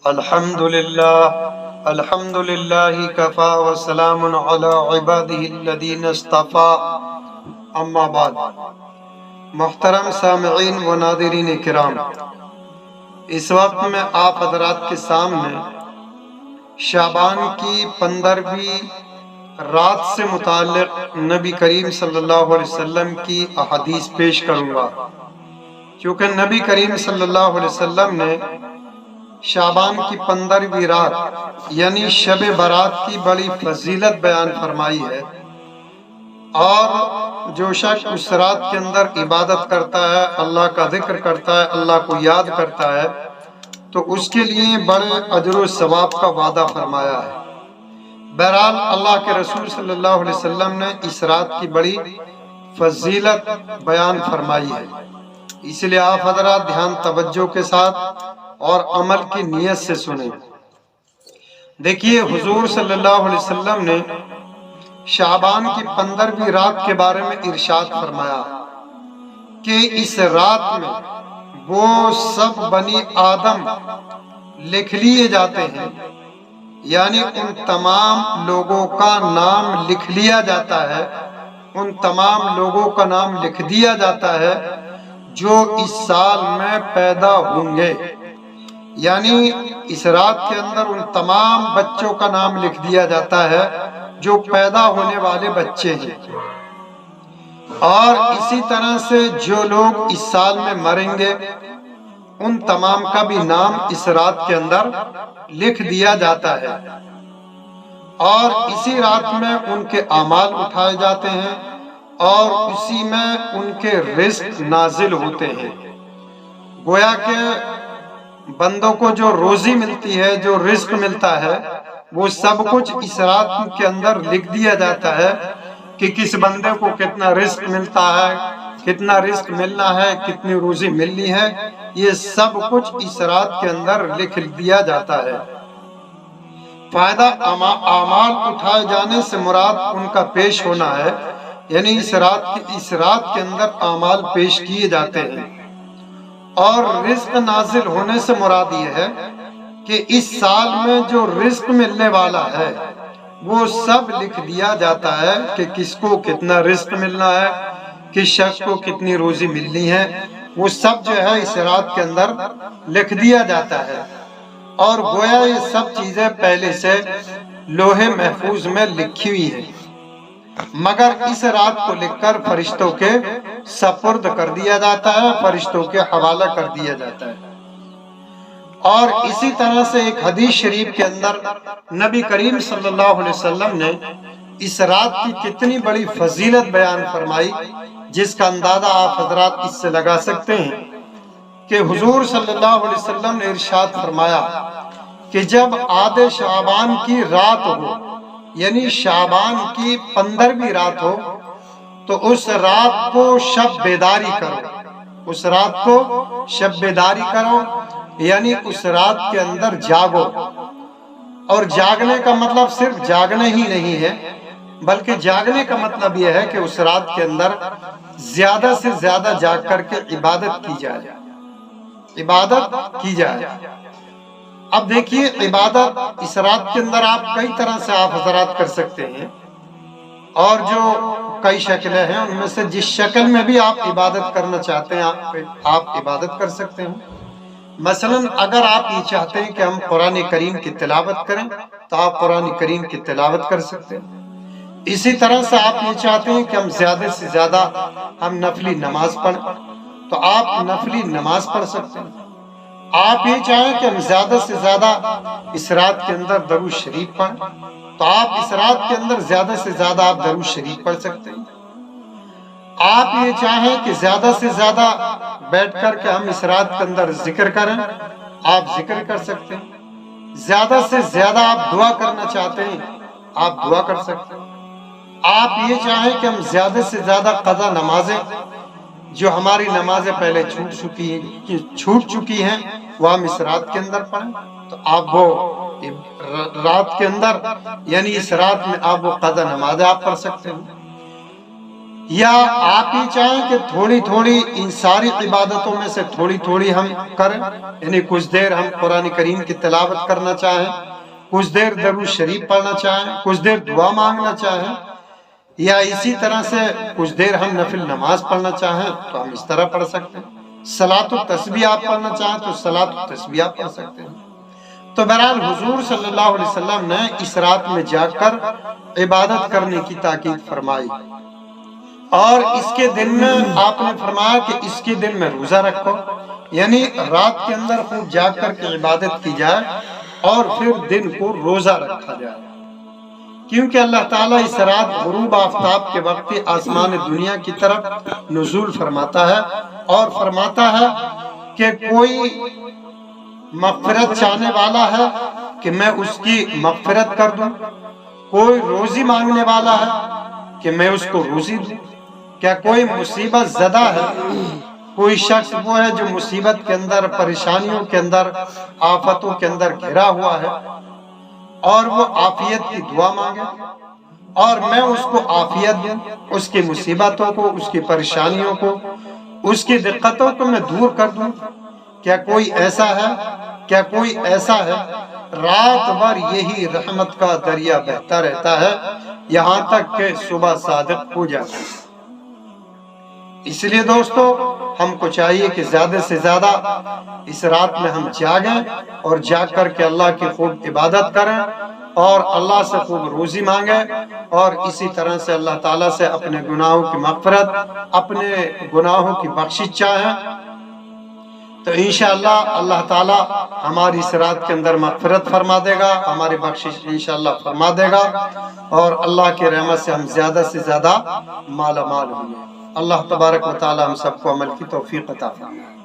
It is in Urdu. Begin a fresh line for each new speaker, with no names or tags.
الحمد للہ کفا وسلام علی عبادہ الذین اصطفیٰ، اما بعد۔ محترم سامعین و ناظرین کرام، اس وقت میں آپ حضرات کے سامنے شعبان کی 15ویں رات سے متعلق نبی کریم صلی اللہ علیہ وسلم کی احادیث پیش کروں گا، کیونکہ نبی کریم صلی اللہ علیہ وسلم نے شعبان کی 15ویں رات یعنی شب برات کی بڑی فضیلت بیان فرمائی ہے، اور جو شخص اس رات کے اندر عبادت کرتا ہے، اللہ کا ذکر کرتا ہے، اللہ کو یاد کرتا ہے، تو اس کے لیے بڑے اجر و ثواب کا وعدہ فرمایا ہے۔ بہرحال اللہ کے رسول صلی اللہ علیہ وسلم نے اس رات کی بڑی فضیلت بیان فرمائی ہے، اس لیے آپ حضرات دھیان توجہ کے ساتھ اور عمل کی نیت سے سنیں۔ دیکھیے، حضور صلی اللہ علیہ وسلم نے شعبان کی 15ویں رات کے بارے میں ارشاد فرمایا کہ اس رات میں وہ سب بنی آدم لکھ لیے جاتے ہیں، یعنی ان تمام لوگوں کا نام لکھ لیا جاتا ہے، ان تمام لوگوں کا نام لکھ دیا جاتا ہے جو اس سال میں پیدا ہوں گے، یعنی اس رات کے اندر ان تمام بچوں کا نام لکھ دیا جاتا ہے جو پیدا ہونے والے بچے ہیں، اور اسی طرح سے جو لوگ اس سال میں مریں گے ان تمام کا بھی نام اس رات کے اندر لکھ دیا جاتا ہے، اور اسی رات میں ان کے اعمال اٹھائے جاتے ہیں اور اسی میں ان کے رزق نازل ہوتے ہیں۔ گویا کہ بندوں کو جو روزی ملتی ہے، جو رزق ملتا ہے، وہ سب کچھ اس رات کے اندر لکھ دیا جاتا ہے کہ کس بندے کو کتنا رزق ملتا ہے، کتنا رزق ملنا ہے، کتنی روزی ملنی ہے، یہ سب کچھ اس رات کے اندر لکھ دیا جاتا ہے۔ فائدہ اعمال اٹھائے جانے سے مراد ان کا پیش ہونا ہے، یعنی اس رات کے اندر اعمال پیش کیے جاتے ہیں، اور رزق نازل ہونے سے مراد یہ ہے کہ اس سال میں جو رزق ملنے والا ہے وہ سب لکھ دیا جاتا ہے کہ کس کو کتنا رزق ملنا ہے، کس شخص کو کتنی روزی ملنی ہے، وہ سب جو ہے اس رات کے اندر لکھ دیا جاتا ہے، اور گویا یہ سب چیزیں پہلے سے لوح محفوظ میں لکھی ہوئی ہیں، مگر اس رات کو لکھ کر فرشتوں کے سپرد کر دیا جاتا ہے، فرشتوں کے حوالہ کر دیا جاتا ہے۔ اور اسی طرح سے ایک حدیث شریف کے اندر نبی کریم صلی اللہ علیہ وسلم نے اس رات کی کتنی بڑی فضیلت بیان فرمائی، جس کا اندازہ آپ حضرات اس سے لگا سکتے ہیں کہ حضور صلی اللہ علیہ وسلم نے ارشاد فرمایا کہ جب آدھے شعبان کی رات ہو، یعنی شعبان کی 15ویں رات ہو، تو اس رات کو شب بیداری کرو، اس رات کو شب بیداری کرو، یعنی اس رات کے اندر جاگو۔ اور جاگنے کا مطلب صرف جاگنے ہی نہیں ہے، بلکہ جاگنے کا مطلب یہ ہے کہ اس رات کے اندر زیادہ سے زیادہ جاگ کر کے عبادت کی جائے، عبادت کی جائے۔ اب دیکھیے، عبادت اس رات کے اندر آپ کئی طرح سے آپ حضرات کر سکتے ہیں، اور جو کئی شکلیں ہیں ان میں سے جس شکل میں بھی آپ عبادت کرنا چاہتے ہیں آپ عبادت کر سکتے ہیں۔ مثلا اگر آپ یہ چاہتے ہیں کہ ہم قرآن کریم کی تلاوت کریں تو آپ قرآن کریم کی تلاوت کر سکتے ہیں۔ اسی طرح سے آپ یہ چاہتے ہیں کہ ہم زیادہ سے زیادہ ہم نفلی نماز پڑھیں تو آپ نفلی نماز پڑھ سکتے ہیں۔ آپ یہ چاہیں کہ ہم زیادہ سے زیادہ اس رات کے اندر درود شریف پڑھیں تو آپ اس رات کے اندر زیادہ سے زیادہ آپ درود شریف پڑھ سکتے ہیں۔ آپ یہ چاہیں کہ زیادہ سے زیادہ بیٹھ کر کے ہم اس رات کے اندر ذکر کریں، آپ ذکر کر سکتے ہیں۔ زیادہ سے زیادہ آپ دعا کرنا چاہتے ہیں، آپ دعا کر سکتے ہیں۔ آپ یہ چاہیں کہ ہم زیادہ سے زیادہ قضا نمازیں جو ہماری نمازیں پہلے چھوٹ چکی ہیں وہ ہم اس رات کے اندر پڑھیں تو آپ وہ رات کے اندر، یعنی اس رات میں آپ وہ قضا نمازیں آپ پڑھ سکتے ہیں۔ یا آپ ہی چاہیں کہ تھوڑی تھوڑی ان ساری عبادتوں میں سے تھوڑی تھوڑی ہم کریں، یعنی کچھ دیر ہم قرآن کریم کی تلاوت کرنا چاہیں، کچھ دیر درود شریف پڑھنا چاہیں، کچھ دیر دعا مانگنا چاہیں، یا اسی طرح سے کچھ دیر ہم نفل نماز پڑھنا چاہیں تو ہم اس طرح پڑھ سکتے ہیں۔ صلاۃ التسبیح آپ پڑھنا چاہیں تو صلاۃ التسبیح آپ پڑھ سکتے ہیں۔ تو بہرحال حضور صلی اللہ علیہ وسلم نے اس رات میں جا کر عبادت کرنے کی تاکید فرمائی، اور اس کے دن میں آپ نے فرمایا کہ اس کے دن میں روزہ رکھو، یعنی رات کے اندر خوب جاگ کر کے عبادت کی جائے اور پھر دن کو روزہ رکھا جائے، کیونکہ اللہ تعالیٰ اس رات غروب آفتاب کے وقت آسمان دنیا کی طرف نزول فرماتا ہے اور فرماتا ہے کہ کوئی مغفرت چاہنے والا ہے کہ میں اس کی مغفرت کر دوں، کوئی روزی مانگنے والا ہے کہ میں اس کو روزی دوں، کیا کوئی مصیبت زدہ ہے، کوئی شخص وہ ہے جو مصیبت کے اندر، پریشانیوں کے اندر، آفتوں کے اندر گھرا ہوا ہے اور وہ عافیت کی دعا مانگے اور میں اس کو عافیت دوں، اس کی مصیبتوں کو، اس کی پریشانیوں کو، اس کی دقتوں کو میں دور کر دوں، کیا کوئی ایسا ہے؟ کیا کوئی ایسا ہے؟ رات بھر یہی رحمت کا دریا بہتا رہتا ہے یہاں تک کہ صبح صادق ہو جاتی ہے۔ اس لیے دوستو ہم کو چاہیے کہ زیادہ سے زیادہ اس رات میں ہم جاگیں اور جاگ کر کے اللہ کی خوب عبادت کریں اور اللہ سے خوب روزی مانگیں اور اسی طرح سے اللہ تعالیٰ سے اپنے گناہوں کی مغفرت، اپنے گناہوں کی بخشش چاہیں، تو انشاءاللہ اللہ تعالیٰ ہماری اس رات کے اندر مغفرت فرما دے گا، ہماری بخشش انشاءاللہ فرما دے گا اور اللہ کی رحمت سے ہم زیادہ سے زیادہ مالا مال ہوں گے۔ اللہ تبارک و تعالی ہم سب کو عمل کی توفیق عطا فرمائے۔